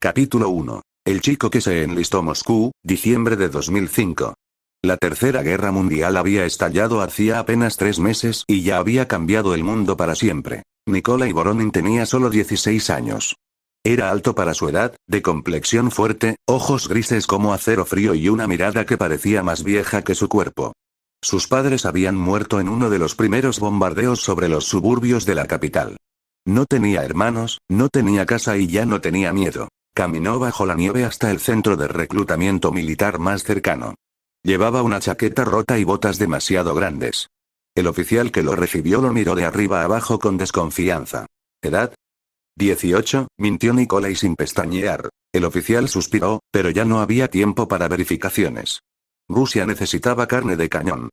Capítulo 1. El chico que se enlistó Moscú, diciembre de 2005. La Tercera Guerra Mundial había estallado hacía apenas 3 meses y ya había cambiado el mundo para siempre. Nikolai Voronin tenía solo 16 años. Era alto para su edad, de complexión fuerte, ojos grises como acero frío y una mirada que parecía más vieja que su cuerpo. Sus padres habían muerto en uno de los primeros bombardeos sobre los suburbios de la capital. No tenía hermanos, no tenía casa y ya no tenía miedo. Caminó bajo la nieve hasta el centro de reclutamiento militar más cercano. Llevaba una chaqueta rota y botas demasiado grandes. El oficial que lo recibió lo miró de arriba abajo con desconfianza. ¿Edad? 18, mintió Nikolai sin pestañear. El oficial suspiró, pero ya no había tiempo para verificaciones. Rusia necesitaba carne de cañón.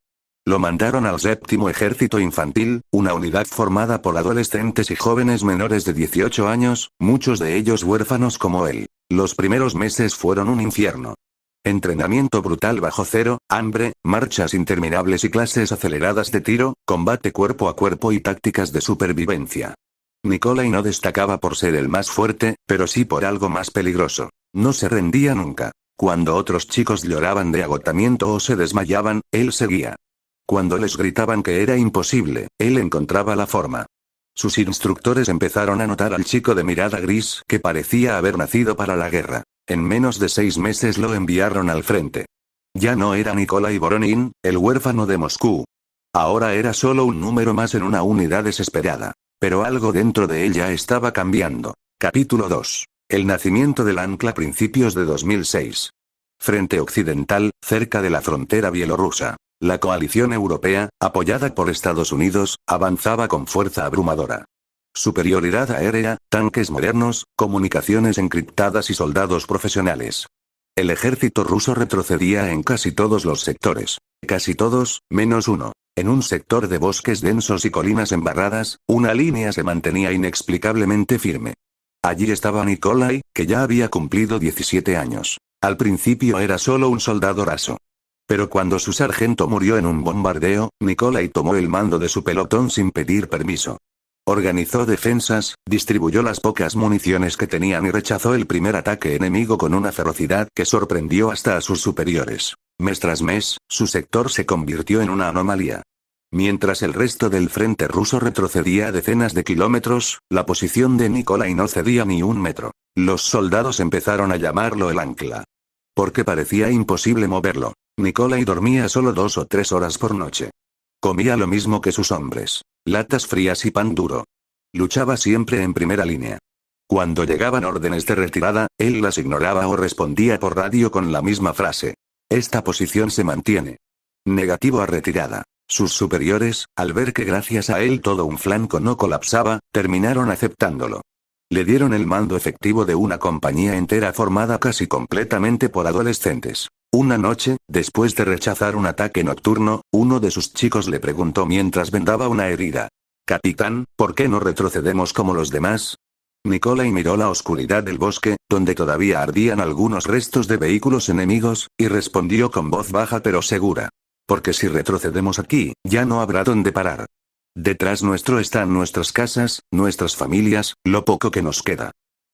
Lo mandaron al Séptimo Ejército Infantil, una unidad formada por adolescentes y jóvenes menores de 18 años, muchos de ellos huérfanos como él. Los primeros meses fueron un infierno. Entrenamiento brutal bajo cero, hambre, marchas interminables y clases aceleradas de tiro, combate cuerpo a cuerpo y tácticas de supervivencia. Nikolai no destacaba por ser el más fuerte, pero sí por algo más peligroso. No se rendía nunca. Cuando otros chicos lloraban de agotamiento o se desmayaban, él seguía. Cuando les gritaban que era imposible, él encontraba la forma. Sus instructores empezaron a notar al chico de mirada gris que parecía haber nacido para la guerra. En menos de 6 meses lo enviaron al frente. Ya no era Nikolai Voronin, el huérfano de Moscú. Ahora era solo un número más en una unidad desesperada. Pero algo dentro de él ya estaba cambiando. Capítulo 2. El nacimiento del ancla principios de 2006. Frente occidental, cerca de la frontera bielorrusa. La coalición europea, apoyada por Estados Unidos, avanzaba con fuerza abrumadora. Superioridad aérea, tanques modernos, comunicaciones encriptadas y soldados profesionales. El ejército ruso retrocedía en casi todos los sectores. Casi todos, menos uno. En un sector de bosques densos y colinas embarradas, una línea se mantenía inexplicablemente firme. Allí estaba Nikolai, que ya había cumplido 17 años. Al principio era solo un soldado raso. Pero cuando su sargento murió en un bombardeo, Nikolai tomó el mando de su pelotón sin pedir permiso. Organizó defensas, distribuyó las pocas municiones que tenían y rechazó el primer ataque enemigo con una ferocidad que sorprendió hasta a sus superiores. Mes tras mes, su sector se convirtió en una anomalía. Mientras el resto del frente ruso retrocedía decenas de kilómetros, la posición de Nikolai no cedía ni un metro. Los soldados empezaron a llamarlo el ancla. Porque parecía imposible moverlo. Nikolai dormía solo 2 o 3 horas por noche. Comía lo mismo que sus hombres. Latas frías y pan duro. Luchaba siempre en primera línea. Cuando llegaban órdenes de retirada, él las ignoraba o respondía por radio con la misma frase. Esta posición se mantiene. Negativo a retirada. Sus superiores, al ver que gracias a él todo un flanco no colapsaba, terminaron aceptándolo. Le dieron el mando efectivo de una compañía entera formada casi completamente por adolescentes. Una noche, después de rechazar un ataque nocturno, uno de sus chicos le preguntó mientras vendaba una herida. «Capitán, ¿por qué no retrocedemos como los demás?» Nikolai miró la oscuridad del bosque, donde todavía ardían algunos restos de vehículos enemigos, y respondió con voz baja pero segura. «Porque si retrocedemos aquí, ya no habrá dónde parar. Detrás nuestro están nuestras casas, nuestras familias, lo poco que nos queda.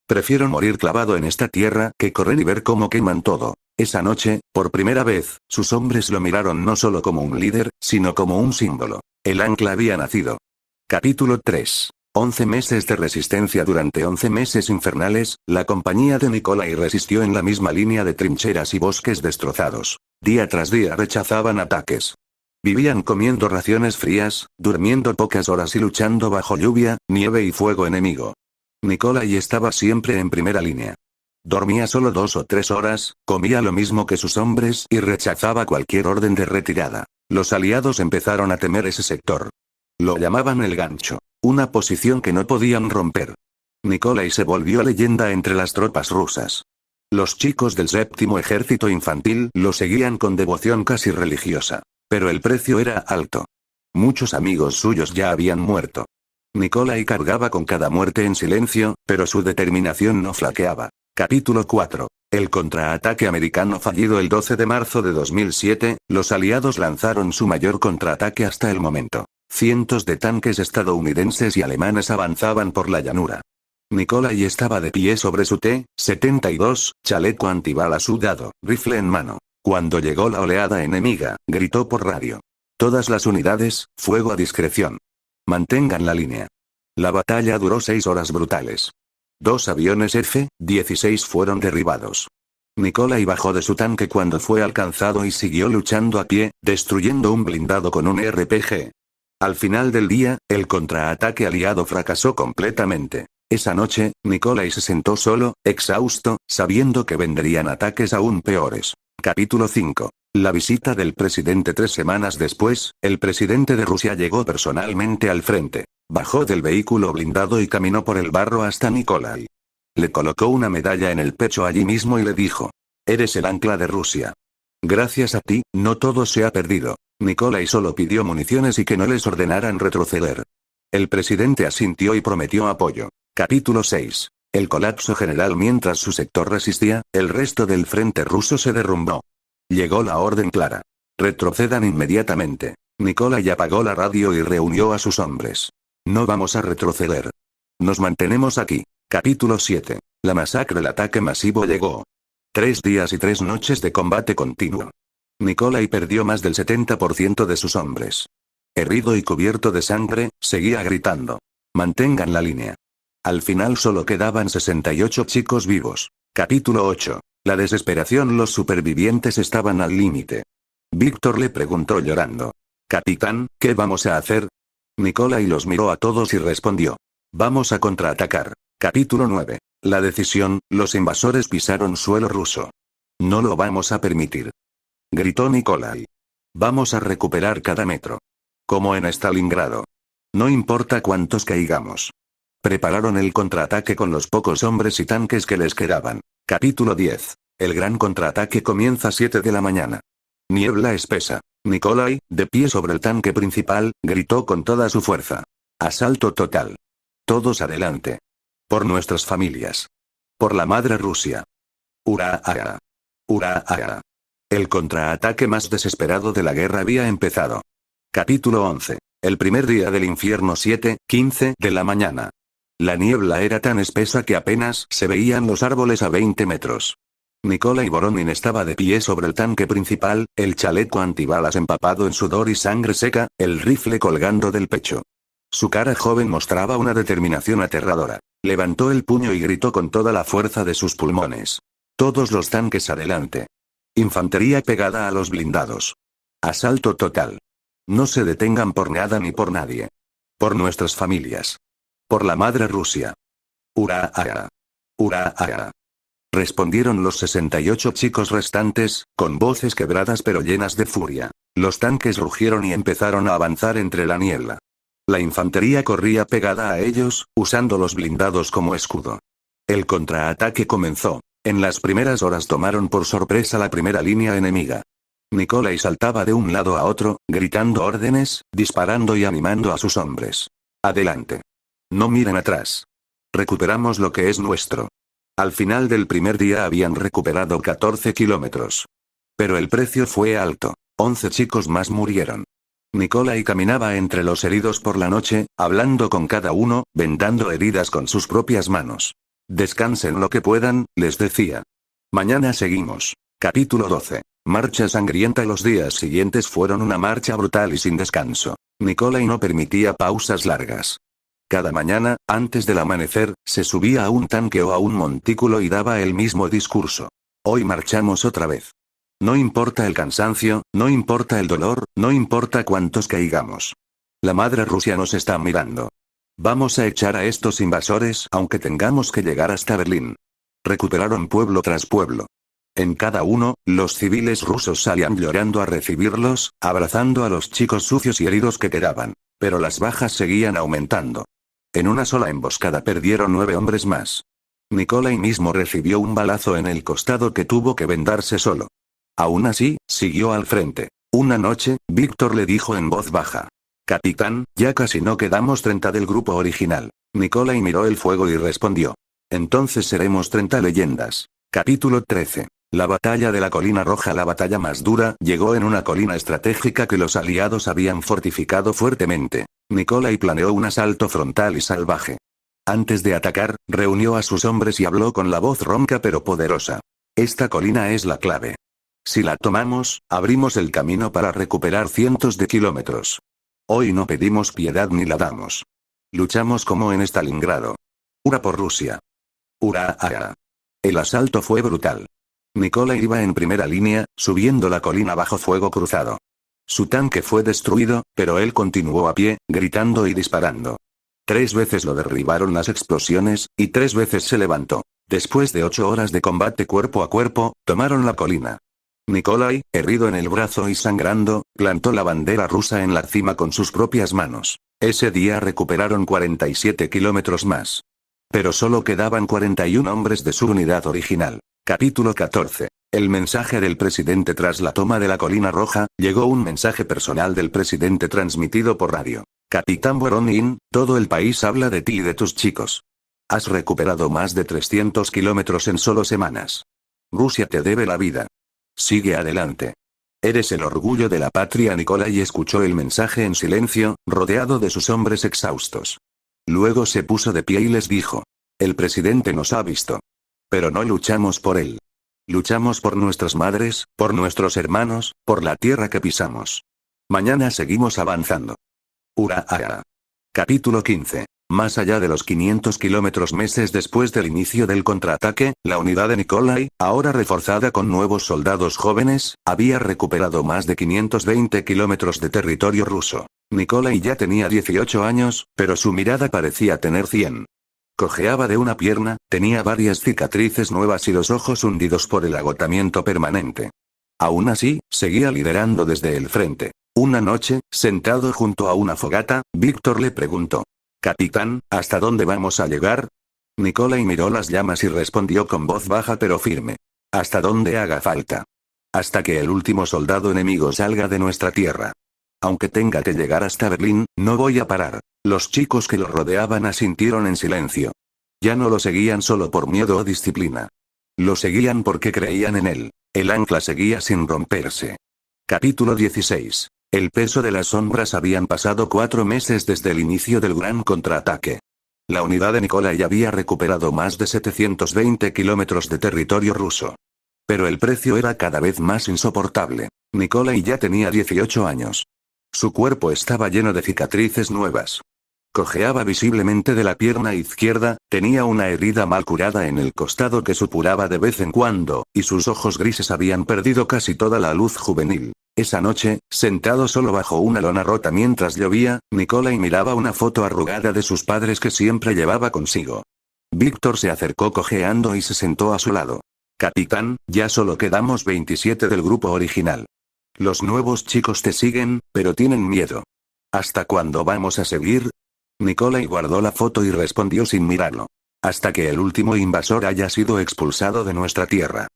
Prefiero morir clavado en esta tierra que correr y ver cómo queman todo». Esa noche, por primera vez, sus hombres lo miraron no solo como un líder, sino como un símbolo. El ancla había nacido. Capítulo 3. 11 meses de resistencia. Durante 11 meses infernales, la compañía de Nikolai resistió en la misma línea de trincheras y bosques destrozados. Día tras día rechazaban ataques. Vivían comiendo raciones frías, durmiendo pocas horas y luchando bajo lluvia, nieve y fuego enemigo. Nikolai estaba siempre en primera línea. Dormía solo 2 o 3 horas, comía lo mismo que sus hombres y rechazaba cualquier orden de retirada. Los aliados empezaron a temer ese sector. Lo llamaban el gancho, una posición que no podían romper. Nikolai se volvió leyenda entre las tropas rusas. Los chicos del Séptimo Ejército Infantil lo seguían con devoción casi religiosa. Pero el precio era alto. Muchos amigos suyos ya habían muerto. Nikolai cargaba con cada muerte en silencio, pero su determinación no flaqueaba. Capítulo 4. El contraataque americano fallido. El 12 de marzo de 2007, los aliados lanzaron su mayor contraataque hasta el momento. Cientos de tanques estadounidenses y alemanes avanzaban por la llanura. Nikolai estaba de pie sobre su T-72, chaleco antibalas sudado, rifle en mano. Cuando llegó la oleada enemiga, gritó por radio. Todas las unidades, fuego a discreción. Mantengan la línea. La batalla duró 6 horas brutales. 2 aviones F-16 fueron derribados. Nikolai bajó de su tanque cuando fue alcanzado y siguió luchando a pie, destruyendo un blindado con un RPG. Al final del día, el contraataque aliado fracasó completamente. Esa noche, Nikolai se sentó solo, exhausto, sabiendo que vendrían ataques aún peores. Capítulo 5. La visita del presidente. 3 semanas después, el presidente de Rusia llegó personalmente al frente. Bajó del vehículo blindado y caminó por el barro hasta Nikolai. Le colocó una medalla en el pecho allí mismo y le dijo: «Eres el ancla de Rusia. Gracias a ti, no todo se ha perdido». Nikolai solo pidió municiones y que no les ordenaran retroceder. El presidente asintió y prometió apoyo. Capítulo 6. El colapso general. Mientras su sector resistía, el resto del frente ruso se derrumbó. Llegó la orden clara. Retrocedan inmediatamente. Nikolai apagó la radio y reunió a sus hombres. No vamos a retroceder. Nos mantenemos aquí. Capítulo 7. La masacre. El ataque masivo llegó. 3 días y 3 noches de combate continuo. Nikolai perdió más del 70% de sus hombres. Herido y cubierto de sangre, seguía gritando: «Mantengan la línea». Al final solo quedaban 68 chicos vivos. Capítulo 8. La desesperación. Los supervivientes estaban al límite. Víctor le preguntó llorando: «Capitán, ¿qué vamos a hacer?» Nikolai los miró a todos y respondió: «Vamos a contraatacar». Capítulo 9. La decisión. Los invasores pisaron suelo ruso. «No lo vamos a permitir», gritó Nikolai. «Vamos a recuperar cada metro. Como en Stalingrado. No importa cuántos caigamos». Prepararon el contraataque con los pocos hombres y tanques que les quedaban. Capítulo 10. El gran contraataque comienza a 7 de la mañana. Niebla espesa. Nikolai, de pie sobre el tanque principal, gritó con toda su fuerza: «Asalto total. Todos adelante. Por nuestras familias. Por la madre Rusia. ¡Hurra! ¡Hurra!». El contraataque más desesperado de la guerra había empezado. Capítulo 11. El primer día del infierno. 7:15 de la mañana. La niebla era tan espesa que apenas se veían los árboles a 20 metros. Nikolai Voronin estaba de pie sobre el tanque principal, el chaleco antibalas empapado en sudor y sangre seca, el rifle colgando del pecho. Su cara joven mostraba una determinación aterradora. Levantó el puño y gritó con toda la fuerza de sus pulmones: «Todos los tanques adelante. Infantería pegada a los blindados. Asalto total. No se detengan por nada ni por nadie. Por nuestras familias. Por la madre Rusia. ¡Hurra! ¡Hurra!», respondieron los 68 chicos restantes, con voces quebradas pero llenas de furia. Los tanques rugieron y empezaron a avanzar entre la niebla. La infantería corría pegada a ellos, usando los blindados como escudo. El contraataque comenzó. En las primeras horas tomaron por sorpresa la primera línea enemiga. Nikolai saltaba de un lado a otro, gritando órdenes, disparando y animando a sus hombres. «Adelante. No miren atrás. Recuperamos lo que es nuestro». Al final del primer día habían recuperado 14 kilómetros. Pero el precio fue alto. 11 chicos más murieron. Nikolai caminaba entre los heridos por la noche, hablando con cada uno, vendando heridas con sus propias manos. «Descansen lo que puedan», les decía. «Mañana seguimos». Capítulo 12. Marcha sangrienta. Los días siguientes fueron una marcha brutal y sin descanso. Nikolai no permitía pausas largas. Cada mañana, antes del amanecer, se subía a un tanque o a un montículo y daba el mismo discurso. «Hoy marchamos otra vez. No importa el cansancio, no importa el dolor, no importa cuántos caigamos. La madre Rusia nos está mirando. Vamos a echar a estos invasores aunque tengamos que llegar hasta Berlín». Recuperaron pueblo tras pueblo. En cada uno, los civiles rusos salían llorando a recibirlos, abrazando a los chicos sucios y heridos que quedaban. Pero las bajas seguían aumentando. En una sola emboscada perdieron 9 hombres más. Nikolai mismo recibió un balazo en el costado que tuvo que vendarse solo. Aún así, siguió al frente. Una noche, Víctor le dijo en voz baja: «Capitán, ya casi no quedamos 30 del grupo original». Nikolai miró el fuego y respondió: «Entonces seremos 30 leyendas». Capítulo 13. La batalla de la Colina Roja. La batalla más dura llegó en una colina estratégica que los aliados habían fortificado fuertemente. Nikolai planeó un asalto frontal y salvaje. Antes de atacar, reunió a sus hombres y habló con la voz ronca pero poderosa. Esta colina es la clave. Si la tomamos, abrimos el camino para recuperar cientos de kilómetros. Hoy no pedimos piedad ni la damos. Luchamos como en Stalingrado. Hurra por Rusia. Hurra. El asalto fue brutal. Nikolai iba en primera línea, subiendo la colina bajo fuego cruzado. Su tanque fue destruido, pero él continuó a pie, gritando y disparando. 3 veces lo derribaron las explosiones, y 3 veces se levantó. Después de 8 horas de combate cuerpo a cuerpo, tomaron la colina. Nikolai, herido en el brazo y sangrando, plantó la bandera rusa en la cima con sus propias manos. Ese día recuperaron 47 kilómetros más. Pero solo quedaban 41 hombres de su unidad original. Capítulo 14. El mensaje del presidente tras la toma de la Colina Roja. Llegó un mensaje personal del presidente transmitido por radio. Capitán Voronin, todo el país habla de ti y de tus chicos. Has recuperado más de 300 kilómetros en solo semanas. Rusia te debe la vida. Sigue adelante. Eres el orgullo de la patria. Nikolai escuchó el mensaje en silencio, rodeado de sus hombres exhaustos. Luego se puso de pie y les dijo. El presidente nos ha visto. Pero no luchamos por él. Luchamos por nuestras madres, por nuestros hermanos, por la tierra que pisamos. Mañana seguimos avanzando. Hurra. Capítulo 15. Más allá de los 500 kilómetros meses después del inicio del contraataque, la unidad de Nikolai, ahora reforzada con nuevos soldados jóvenes, había recuperado más de 520 kilómetros de territorio ruso. Nikolai ya tenía 18 años, pero su mirada parecía tener 100. Cojeaba de una pierna, tenía varias cicatrices nuevas y los ojos hundidos por el agotamiento permanente. Aún así, seguía liderando desde el frente. Una noche, sentado junto a una fogata, Víctor le preguntó. Capitán, ¿hasta dónde vamos a llegar? Nikolai miró las llamas y respondió con voz baja pero firme. Hasta donde haga falta. Hasta que el último soldado enemigo salga de nuestra tierra. Aunque tenga que llegar hasta Berlín, no voy a parar. Los chicos que lo rodeaban asintieron en silencio. Ya no lo seguían solo por miedo o disciplina. Lo seguían porque creían en él. El ancla seguía sin romperse. Capítulo 16. El peso de las sombras. Habían pasado 4 meses desde el inicio del gran contraataque. La unidad de Nikolai había recuperado más de 720 kilómetros de territorio ruso. Pero el precio era cada vez más insoportable. Nikolai ya tenía 18 años. Su cuerpo estaba lleno de cicatrices nuevas. Cojeaba visiblemente de la pierna izquierda, tenía una herida mal curada en el costado que supuraba de vez en cuando, y sus ojos grises habían perdido casi toda la luz juvenil. Esa noche, sentado solo bajo una lona rota mientras llovía, Nikolai miraba una foto arrugada de sus padres que siempre llevaba consigo. Víctor se acercó cojeando y se sentó a su lado. Capitán, ya solo quedamos 27 del grupo original. Los nuevos chicos te siguen, pero tienen miedo. ¿Hasta cuándo vamos a seguir? Nikolai guardó la foto y respondió sin mirarlo. Hasta que el último invasor haya sido expulsado de nuestra tierra.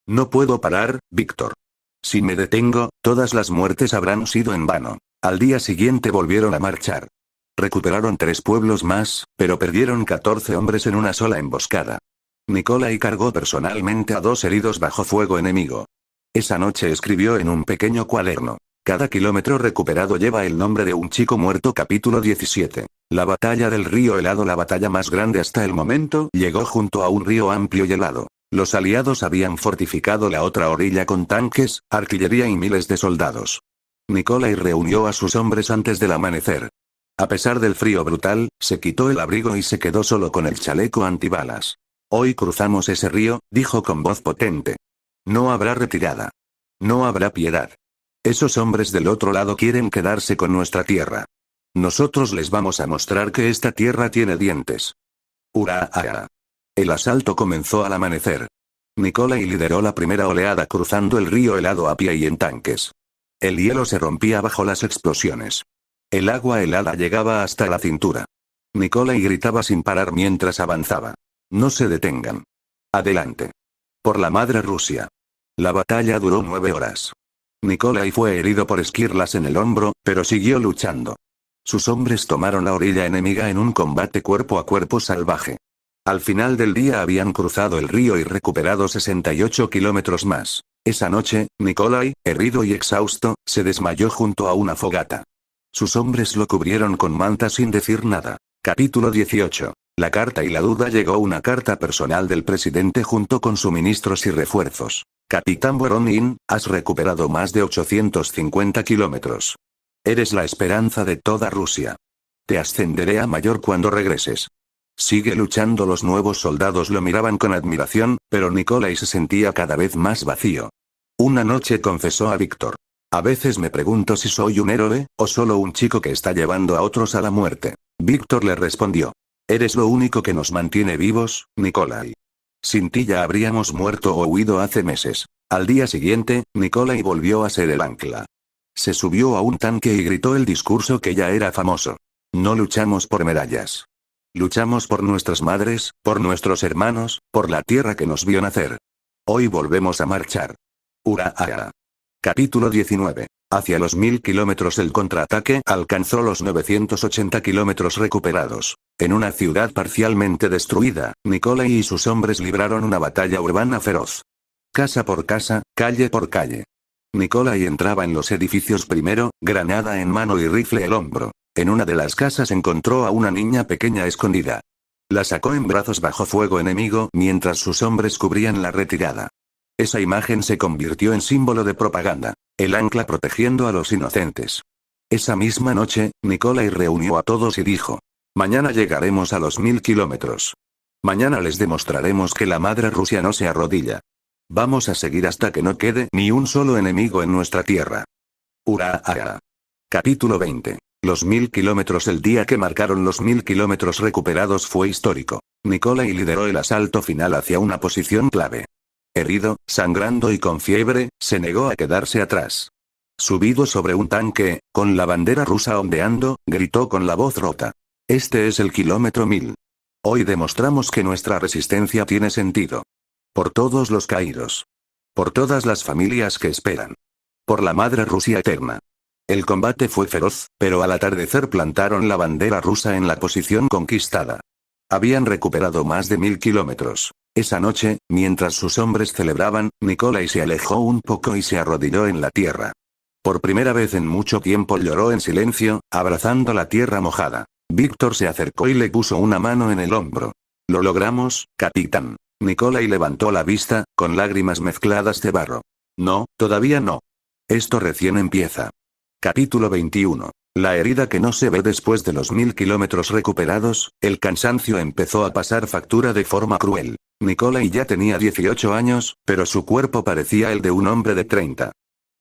No puedo parar, Víctor. Si me detengo, todas las muertes habrán sido en vano. Al día siguiente volvieron a marchar. Recuperaron 3 pueblos más, pero perdieron 14 hombres en una sola emboscada. Nikolai cargó personalmente a 2 heridos bajo fuego enemigo. Esa noche escribió en un pequeño cuaderno. Cada kilómetro recuperado lleva el nombre de un chico muerto. Capítulo 17. La batalla del río helado. La batalla más grande hasta el momento llegó junto a un río amplio y helado. Los aliados habían fortificado la otra orilla con tanques, artillería y miles de soldados. Nikolai reunió a sus hombres antes del amanecer. A pesar del frío brutal, se quitó el abrigo y se quedó solo con el chaleco antibalas. Hoy cruzamos ese río, dijo con voz potente. No habrá retirada. No habrá piedad. Esos hombres del otro lado quieren quedarse con nuestra tierra. Nosotros les vamos a mostrar que esta tierra tiene dientes. Hurra. El asalto comenzó al amanecer. Nikolai lideró la primera oleada cruzando el río helado a pie y en tanques. El hielo se rompía bajo las explosiones. El agua helada llegaba hasta la cintura. Nikolai gritaba sin parar mientras avanzaba. No se detengan. Adelante. Por la madre Rusia. La batalla duró 9 horas. Nikolai fue herido por esquirlas en el hombro, pero siguió luchando. Sus hombres tomaron la orilla enemiga en un combate cuerpo a cuerpo salvaje. Al final del día habían cruzado el río y recuperado 68 kilómetros más. Esa noche, Nikolai, herido y exhausto, se desmayó junto a una fogata. Sus hombres lo cubrieron con mantas sin decir nada. Capítulo 18. La carta y la duda llegó una carta personal del presidente junto con suministros y refuerzos. Capitán Voronin, has recuperado más de 850 kilómetros. Eres la esperanza de toda Rusia. Te ascenderé a mayor cuando regreses. Sigue luchando. Los nuevos soldados lo miraban con admiración, pero Nikolai se sentía cada vez más vacío. Una noche confesó a Víctor. A veces me pregunto si soy un héroe, o solo un chico que está llevando a otros a la muerte. Víctor le respondió. Eres lo único que nos mantiene vivos, Nikolai. Sin ti ya habríamos muerto o huido hace meses. Al día siguiente, Nikolai volvió a ser el ancla. Se subió a un tanque y gritó el discurso que ya era famoso. No luchamos por medallas. Luchamos por nuestras madres, por nuestros hermanos, por la tierra que nos vio nacer. Hoy volvemos a marchar. ¡Hurra! Capítulo 19. Hacia los 1000 kilómetros el contraataque alcanzó los 980 kilómetros recuperados. En una ciudad parcialmente destruida, Nikolai y sus hombres libraron una batalla urbana feroz. Casa por casa, calle por calle. Nikolai entraba en los edificios primero, granada en mano y rifle al hombro. En una de las casas encontró a una niña pequeña escondida. La sacó en brazos bajo fuego enemigo mientras sus hombres cubrían la retirada. Esa imagen se convirtió en símbolo de propaganda. El ancla protegiendo a los inocentes. Esa misma noche, Nikolai reunió a todos y dijo. Mañana llegaremos a los 1000 kilómetros. Mañana les demostraremos que la madre Rusia no se arrodilla. Vamos a seguir hasta que no quede ni un solo enemigo en nuestra tierra. ¡Hurra! Capítulo 20. Los 1000 kilómetros. El día que marcaron los 1000 kilómetros recuperados fue histórico. Nikolai lideró el asalto final hacia una posición clave. Herido, sangrando y con fiebre, se negó a quedarse atrás. Subido sobre un tanque, con la bandera rusa ondeando, gritó con la voz rota. Este es el kilómetro 1000. Hoy demostramos que nuestra resistencia tiene sentido. Por todos los caídos. Por todas las familias que esperan. Por la madre Rusia eterna. El combate fue feroz, pero al atardecer plantaron la bandera rusa en la posición conquistada. Habían recuperado más de 1000 kilómetros. Esa noche, mientras sus hombres celebraban, Nikolai se alejó un poco y se arrodilló en la tierra. Por primera vez en mucho tiempo lloró en silencio, abrazando la tierra mojada. Víctor se acercó y le puso una mano en el hombro. Lo logramos, capitán. Nikolai levantó la vista, con lágrimas mezcladas de barro. No, todavía no. Esto recién empieza. Capítulo 21. La herida que no se ve después de los 1000 kilómetros recuperados, el cansancio empezó a pasar factura de forma cruel. Nikolai ya tenía 18 años, pero su cuerpo parecía el de un hombre de 30.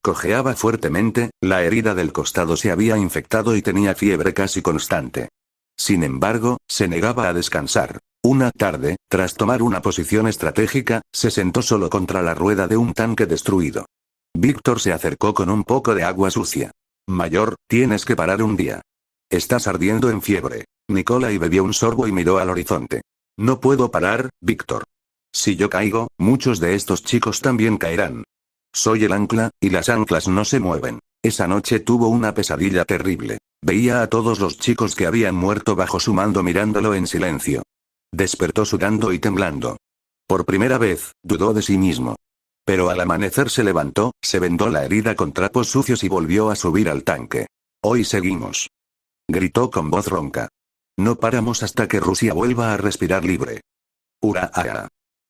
Cojeaba fuertemente, la herida del costado se había infectado y tenía fiebre casi constante. Sin embargo, se negaba a descansar. Una tarde, tras tomar una posición estratégica, se sentó solo contra la rueda de un tanque destruido. Víctor se acercó con un poco de agua sucia. Mayor, tienes que parar un día. Estás ardiendo en fiebre. Nikolai bebió un sorbo y miró al horizonte. No puedo parar, Víctor. Si yo caigo, muchos de estos chicos también caerán. Soy el ancla, y las anclas no se mueven. Esa noche tuvo una pesadilla terrible. Veía a todos los chicos que habían muerto bajo su mando mirándolo en silencio. Despertó sudando y temblando. Por primera vez, dudó de sí mismo. Pero al amanecer se levantó, se vendó la herida con trapos sucios y volvió a subir al tanque. Hoy seguimos. Gritó con voz ronca. No paramos hasta que Rusia vuelva a respirar libre. ¡Hurra!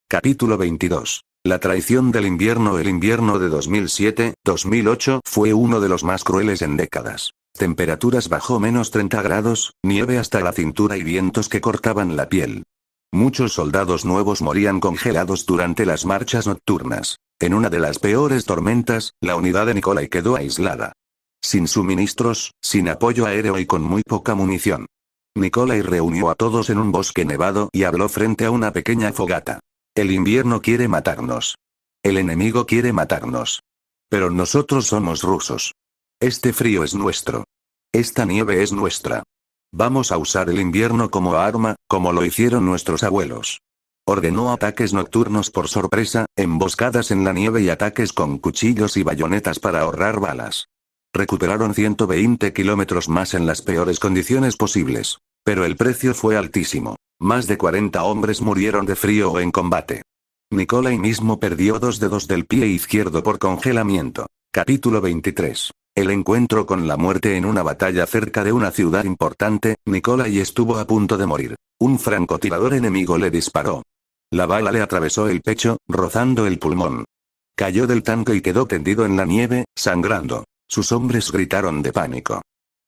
Capítulo 22. La traición del invierno. El invierno de 2007-2008 fue uno de los más crueles en décadas. Temperaturas bajo menos 30 grados, nieve hasta la cintura y vientos que cortaban la piel. Muchos soldados nuevos morían congelados durante las marchas nocturnas. En una de las peores tormentas, la unidad de Nikolai quedó aislada. Sin suministros, sin apoyo aéreo y con muy poca munición. Nikolai reunió a todos en un bosque nevado y habló frente a una pequeña fogata. El invierno quiere matarnos. El enemigo quiere matarnos. Pero nosotros somos rusos. Este frío es nuestro. Esta nieve es nuestra. Vamos a usar el invierno como arma, como lo hicieron nuestros abuelos. Ordenó ataques nocturnos por sorpresa, emboscadas en la nieve y ataques con cuchillos y bayonetas para ahorrar balas. Recuperaron 120 kilómetros más en las peores condiciones posibles. Pero el precio fue altísimo. Más de 40 hombres murieron de frío o en combate. Nikolai mismo perdió 2 dedos del pie izquierdo por congelamiento. Capítulo 23. El encuentro con la muerte en una batalla cerca de una ciudad importante, Nikolai estuvo a punto de morir. Un francotirador enemigo le disparó. La bala le atravesó el pecho, rozando el pulmón. Cayó del tanque y quedó tendido en la nieve, sangrando. Sus hombres gritaron de pánico.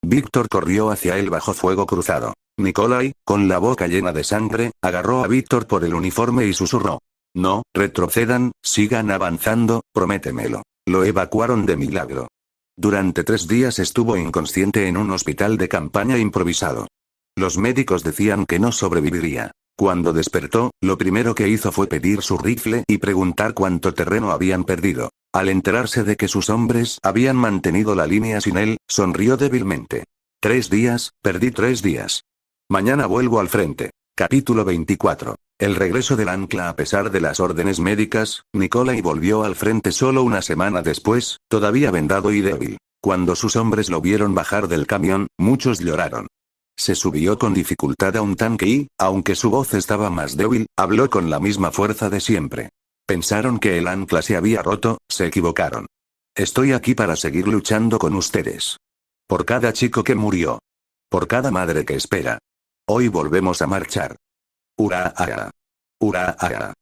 Víctor corrió hacia él bajo fuego cruzado. Nikolai, con la boca llena de sangre, agarró a Víctor por el uniforme y susurró. No, retrocedan, sigan avanzando, prométemelo. Lo evacuaron de milagro. Durante 3 días estuvo inconsciente en un hospital de campaña improvisado. Los médicos decían que no sobreviviría. Cuando despertó, lo primero que hizo fue pedir su rifle y preguntar cuánto terreno habían perdido. Al enterarse de que sus hombres habían mantenido la línea sin él, sonrió débilmente. 3 días, perdí 3 días. Mañana vuelvo al frente. Capítulo 24. El regreso del ancla. A pesar de las órdenes médicas, Nikolai volvió al frente solo una semana después, todavía vendado y débil. Cuando sus hombres lo vieron bajar del camión, muchos lloraron. Se subió con dificultad a un tanque y, aunque su voz estaba más débil, habló con la misma fuerza de siempre. Pensaron que el ancla se había roto, se equivocaron. Estoy aquí para seguir luchando con ustedes. Por cada chico que murió. Por cada madre que espera. Hoy volvemos a marchar. ¡Hurra! ¡Hurra!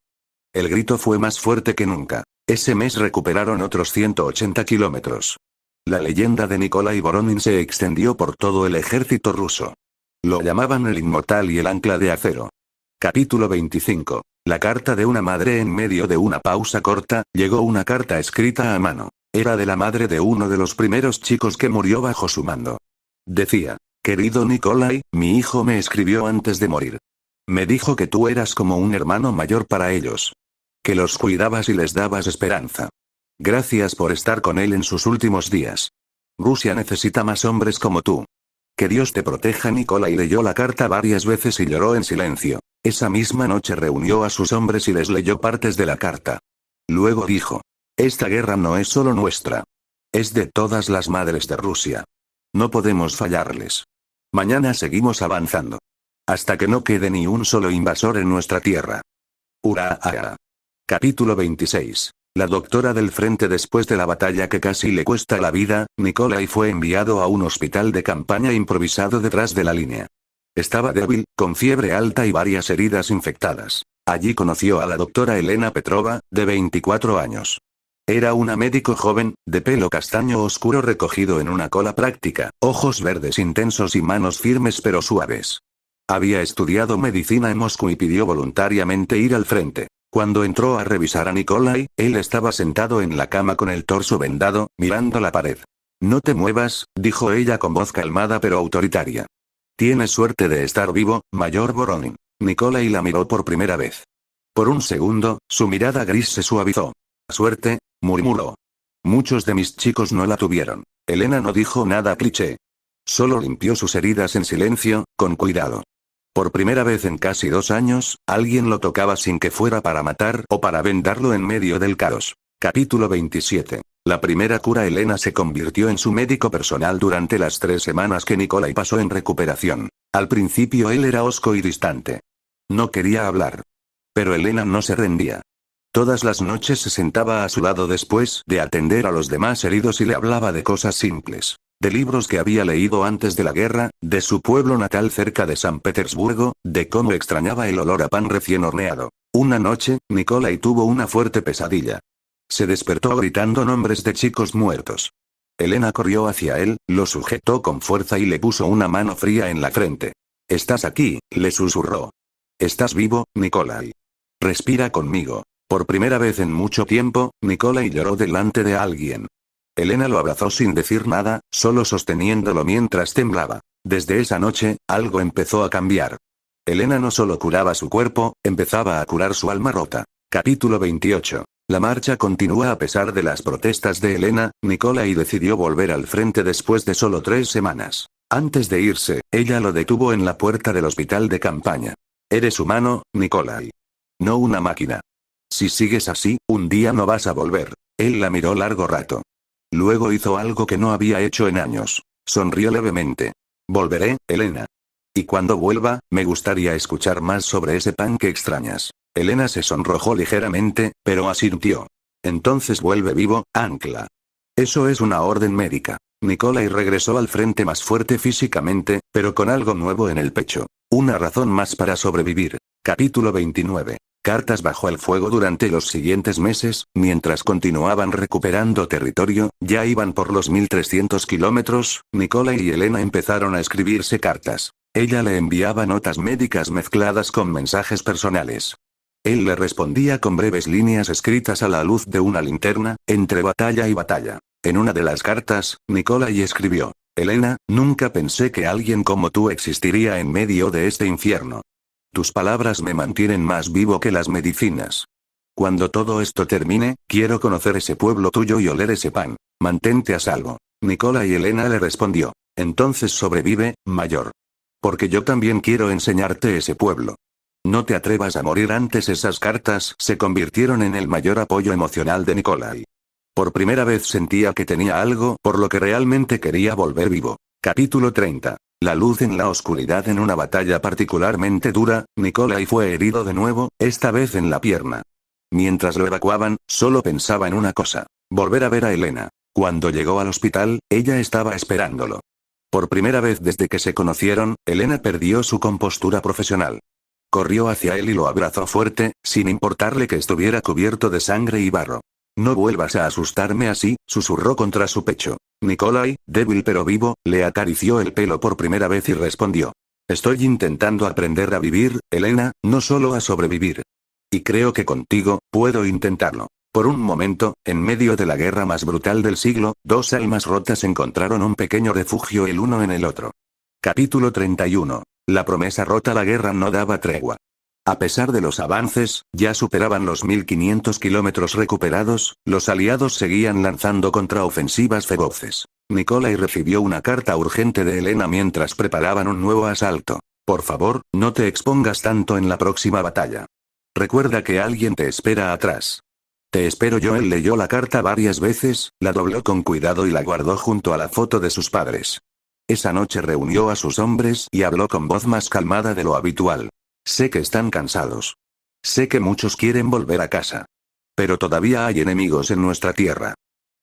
El grito fue más fuerte que nunca. Ese mes recuperaron otros 180 kilómetros. La leyenda de Nikolai Voronin se extendió por todo el ejército ruso. Lo llamaban el inmortal y el ancla de acero. Capítulo 25. La carta de una madre. En medio de una pausa corta, llegó una carta escrita a mano. Era de la madre de uno de los primeros chicos que murió bajo su mando. Decía: querido Nikolai, mi hijo me escribió antes de morir. Me dijo que tú eras como un hermano mayor para ellos. Que los cuidabas y les dabas esperanza. Gracias por estar con él en sus últimos días. Rusia necesita más hombres como tú. Que Dios te proteja. Nikolai leyó la carta varias veces y lloró en silencio. Esa misma noche reunió a sus hombres y les leyó partes de la carta. Luego dijo: esta guerra no es solo nuestra. Es de todas las madres de Rusia. No podemos fallarles. Mañana seguimos avanzando. Hasta que no quede ni un solo invasor en nuestra tierra. ¡Hurra! Capítulo 26. La doctora del frente. Después de la batalla que casi le cuesta la vida, Nikolai fue enviado a un hospital de campaña improvisado detrás de la línea. Estaba débil, con fiebre alta y varias heridas infectadas. Allí conoció a la doctora Elena Petrova, de 24 años. Era una médico joven, de pelo castaño oscuro recogido en una cola práctica, ojos verdes intensos y manos firmes pero suaves. Había estudiado medicina en Moscú y pidió voluntariamente ir al frente. Cuando entró a revisar a Nikolai, él estaba sentado en la cama con el torso vendado, mirando la pared. No te muevas, dijo ella con voz calmada pero autoritaria. Tienes suerte de estar vivo, mayor Voronin. Nikolai la miró por primera vez. Por un segundo, su mirada gris se suavizó. Suerte, murmuró. Muchos de mis chicos no la tuvieron. Elena no dijo nada cliché. Solo limpió sus heridas en silencio, con cuidado. Por primera vez en casi 2 años, alguien lo tocaba sin que fuera para matar o para vendarlo en medio del caos. Capítulo 27. La primera cura. Elena se convirtió en su médico personal durante las 3 semanas que Nikolai pasó en recuperación. Al principio él era hosco y distante. No quería hablar. Pero Elena no se rendía. Todas las noches se sentaba a su lado después de atender a los demás heridos y le hablaba de cosas simples. De libros que había leído antes de la guerra, de su pueblo natal cerca de San Petersburgo, de cómo extrañaba el olor a pan recién horneado. Una noche, Nikolai tuvo una fuerte pesadilla. Se despertó gritando nombres de chicos muertos. Elena corrió hacia él, lo sujetó con fuerza y le puso una mano fría en la frente. «Estás aquí», le susurró. «Estás vivo, Nikolai. Respira conmigo». Por primera vez en mucho tiempo, Nikolai lloró delante de alguien. Elena lo abrazó sin decir nada, solo sosteniéndolo mientras temblaba. Desde esa noche, algo empezó a cambiar. Elena no solo curaba su cuerpo, empezaba a curar su alma rota. Capítulo 28. La marcha continúa a pesar de las protestas de Elena. Nikolai decidió volver al frente después de solo 3 semanas. Antes de irse, ella lo detuvo en la puerta del hospital de campaña. Eres humano, Nikolai. No una máquina. Si sigues así, un día no vas a volver. Él la miró largo rato. Luego hizo algo que no había hecho en años. Sonrió levemente. Volveré, Elena. Y cuando vuelva, me gustaría escuchar más sobre ese pan que extrañas. Elena se sonrojó ligeramente, pero asintió. Entonces vuelve vivo, ancla. Eso es una orden médica. Nikolai regresó al frente más fuerte físicamente, pero con algo nuevo en el pecho. Una razón más para sobrevivir. Capítulo 29. Cartas bajo el fuego. Durante los siguientes meses, mientras continuaban recuperando territorio, ya iban por los 1300 kilómetros, Nikolai y Elena empezaron a escribirse cartas. Ella le enviaba notas médicas mezcladas con mensajes personales. Él le respondía con breves líneas escritas a la luz de una linterna, entre batalla y batalla. En una de las cartas, Nikolai escribió: Elena, nunca pensé que alguien como tú existiría en medio de este infierno. Tus palabras me mantienen más vivo que las medicinas. Cuando todo esto termine, quiero conocer ese pueblo tuyo y oler ese pan. Mantente a salvo. Nikolai y Elena le respondió: entonces sobrevive, mayor. Porque yo también quiero enseñarte ese pueblo. No te atrevas a morir antes. Esas cartas se convirtieron en el mayor apoyo emocional de Nikolai. Por primera vez sentía que tenía algo por lo que realmente quería volver vivo. Capítulo 30. La luz en la oscuridad. En una batalla particularmente dura, Nikolai fue herido de nuevo, esta vez en la pierna. Mientras lo evacuaban, solo pensaba en una cosa: volver a ver a Elena. Cuando llegó al hospital, ella estaba esperándolo. Por primera vez desde que se conocieron, Elena perdió su compostura profesional. Corrió hacia él y lo abrazó fuerte, sin importarle que estuviera cubierto de sangre y barro. No vuelvas a asustarme así, susurró contra su pecho. Nikolai, débil pero vivo, le acarició el pelo por primera vez y respondió: estoy intentando aprender a vivir, Elena, no solo a sobrevivir. Y creo que contigo, puedo intentarlo. Por un momento, en medio de la guerra más brutal del siglo, dos almas rotas encontraron un pequeño refugio el uno en el otro. Capítulo 31. La promesa rota. La guerra no daba tregua. A pesar de los avances, ya superaban los 1500 kilómetros recuperados, los aliados seguían lanzando contraofensivas feroces. Nikolai recibió una carta urgente de Elena mientras preparaban un nuevo asalto. Por favor, no te expongas tanto en la próxima batalla. Recuerda que alguien te espera atrás. Te espero yo. Él leyó la carta varias veces, la dobló con cuidado y la guardó junto a la foto de sus padres. Esa noche reunió a sus hombres y habló con voz más calmada de lo habitual. Sé que están cansados. Sé que muchos quieren volver a casa. Pero todavía hay enemigos en nuestra tierra.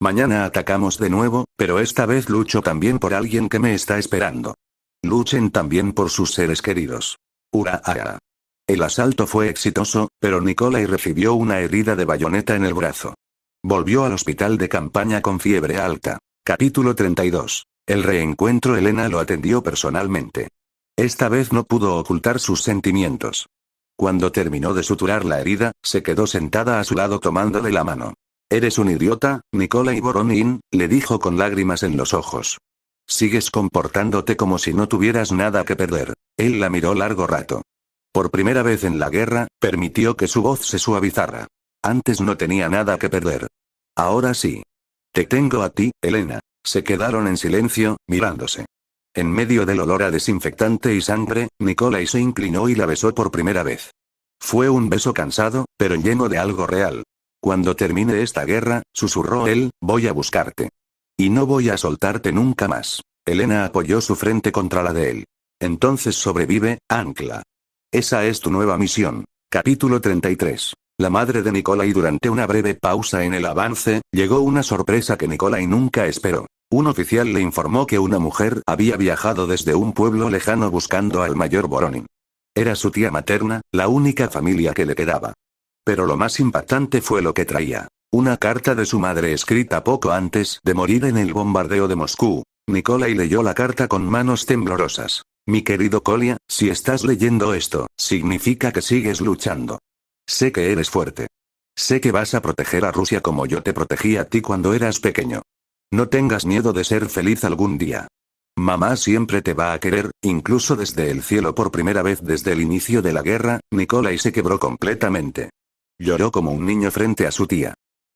Mañana atacamos de nuevo, pero esta vez lucho también por alguien que me está esperando. Luchen también por sus seres queridos. Ura. El asalto fue exitoso, pero Nikolai recibió una herida de bayoneta en el brazo. Volvió al hospital de campaña con fiebre alta. Capítulo 32. El reencuentro. Elena lo atendió personalmente. Esta vez no pudo ocultar sus sentimientos. Cuando terminó de suturar la herida, se quedó sentada a su lado tomándole la mano. Eres un idiota, Nikolai Voronin, le dijo con lágrimas en los ojos. Sigues comportándote como si no tuvieras nada que perder. Él la miró largo rato. Por primera vez en la guerra, permitió que su voz se suavizara. Antes no tenía nada que perder. Ahora sí. Te tengo a ti, Elena. Se quedaron en silencio, mirándose. En medio del olor a desinfectante y sangre, Nikolai se inclinó y la besó por primera vez. Fue un beso cansado, pero lleno de algo real. Cuando termine esta guerra, susurró él, voy a buscarte. Y no voy a soltarte nunca más. Elena apoyó su frente contra la de él. Entonces sobrevive, Ancla. Esa es tu nueva misión. Capítulo 33. La madre de Nikolai. Durante una breve pausa en el avance, llegó una sorpresa que Nikolai nunca esperó. Un oficial le informó que una mujer había viajado desde un pueblo lejano buscando al mayor Voronin. Era su tía materna, la única familia que le quedaba. Pero lo más impactante fue lo que traía. Una carta de su madre escrita poco antes de morir en el bombardeo de Moscú. Nikolai leyó la carta con manos temblorosas. Mi querido Kolya, si estás leyendo esto, significa que sigues luchando. Sé que eres fuerte. Sé que vas a proteger a Rusia como yo te protegí a ti cuando eras pequeño. No tengas miedo de ser feliz algún día. Mamá siempre te va a querer, incluso desde el cielo. Por primera vez desde el inicio de la guerra, Nikolai se quebró completamente. Lloró como un niño frente a su tía.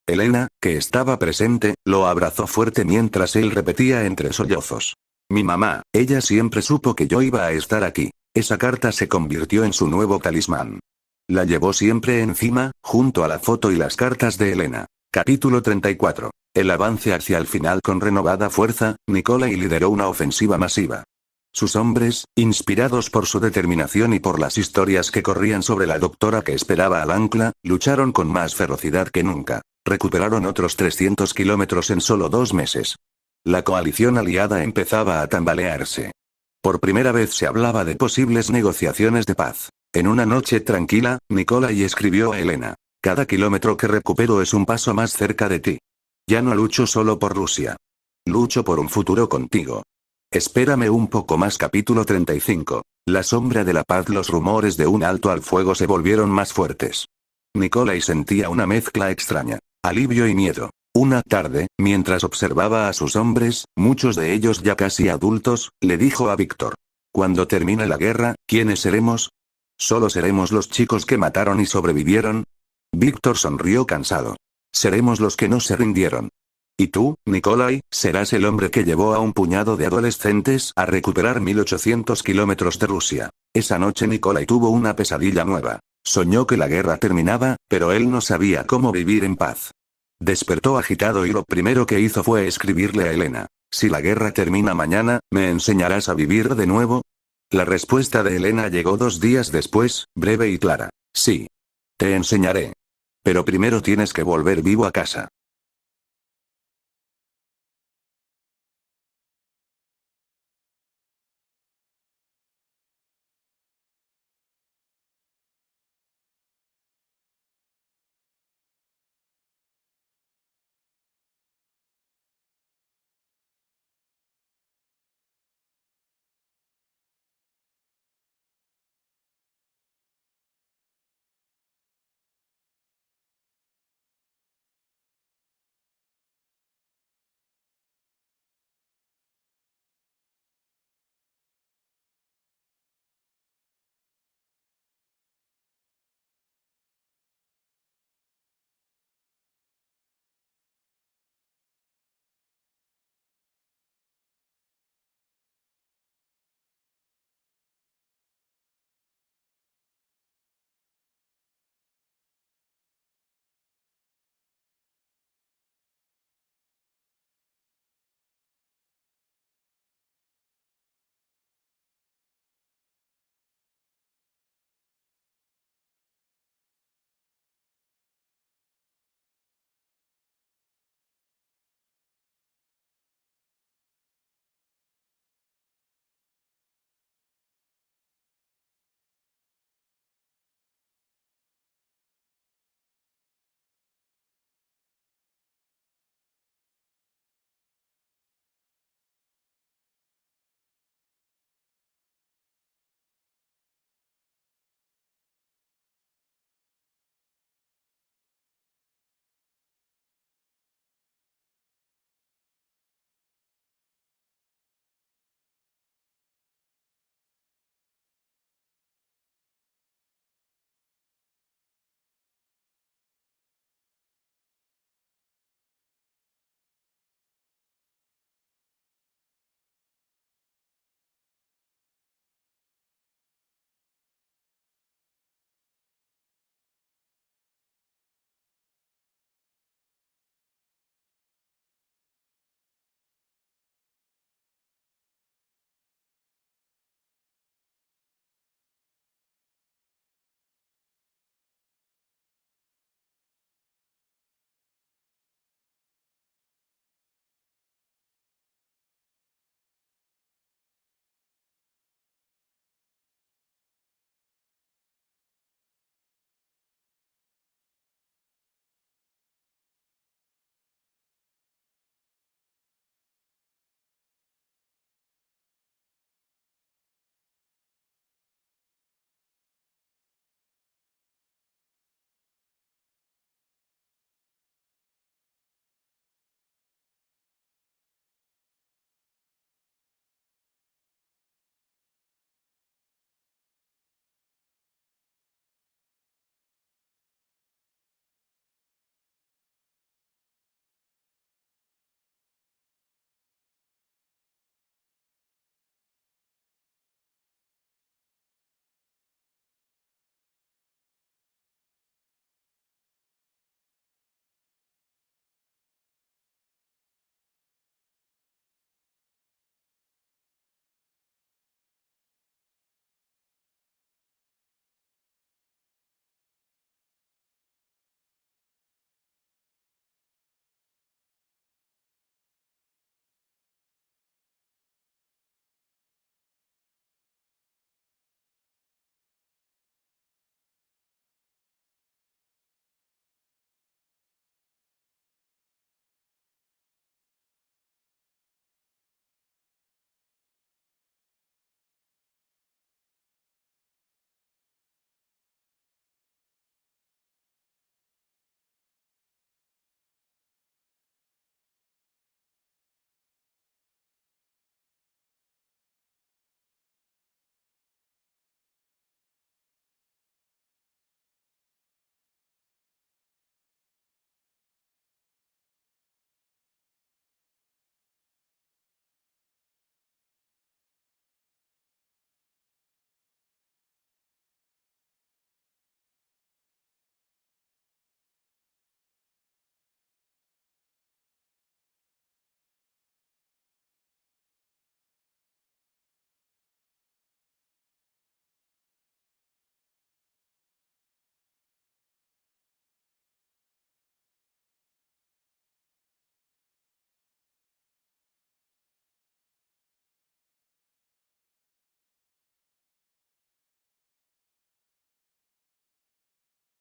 Elena, que estaba presente, lo abrazó fuerte mientras él repetía entre sollozos. Mi mamá, ella siempre supo que yo iba a estar aquí. Esa carta se convirtió en su nuevo talismán. La llevó siempre encima, junto a la foto y las cartas de Elena. Capítulo 34. El avance hacia el final. Con renovada fuerza, Nikolai lideró una ofensiva masiva. Sus hombres, inspirados por su determinación y por las historias que corrían sobre la doctora que esperaba al Ancla, lucharon con más ferocidad que nunca. Recuperaron otros 300 kilómetros en solo 2 meses. La coalición aliada empezaba a tambalearse. Por primera vez se hablaba de posibles negociaciones de paz. En una noche tranquila, Nikolai escribió a Elena. Cada kilómetro que recupero es un paso más cerca de ti. Ya no lucho solo por Rusia. Lucho por un futuro contigo. Espérame un poco más. Capítulo 35. La sombra de la paz. Los rumores de un alto al fuego se volvieron más fuertes. Nikolai sentía una mezcla extraña. Alivio y miedo. Una tarde, mientras observaba a sus hombres, muchos de ellos ya casi adultos, le dijo a Víctor. Cuando termine la guerra, ¿quiénes seremos? ¿Solo seremos los chicos que mataron y sobrevivieron? Víctor sonrió cansado. Seremos los que no se rindieron. Y tú, Nikolai, serás el hombre que llevó a un puñado de adolescentes a recuperar 1800 kilómetros de Rusia. Esa noche Nikolai tuvo una pesadilla nueva. Soñó que la guerra terminaba, pero él no sabía cómo vivir en paz. Despertó agitado y lo primero que hizo fue escribirle a Elena. Si la guerra termina mañana, ¿me enseñarás a vivir de nuevo? La respuesta de Elena llegó 2 días después, breve y clara. Sí. Te enseñaré. Pero primero tienes que volver vivo a casa.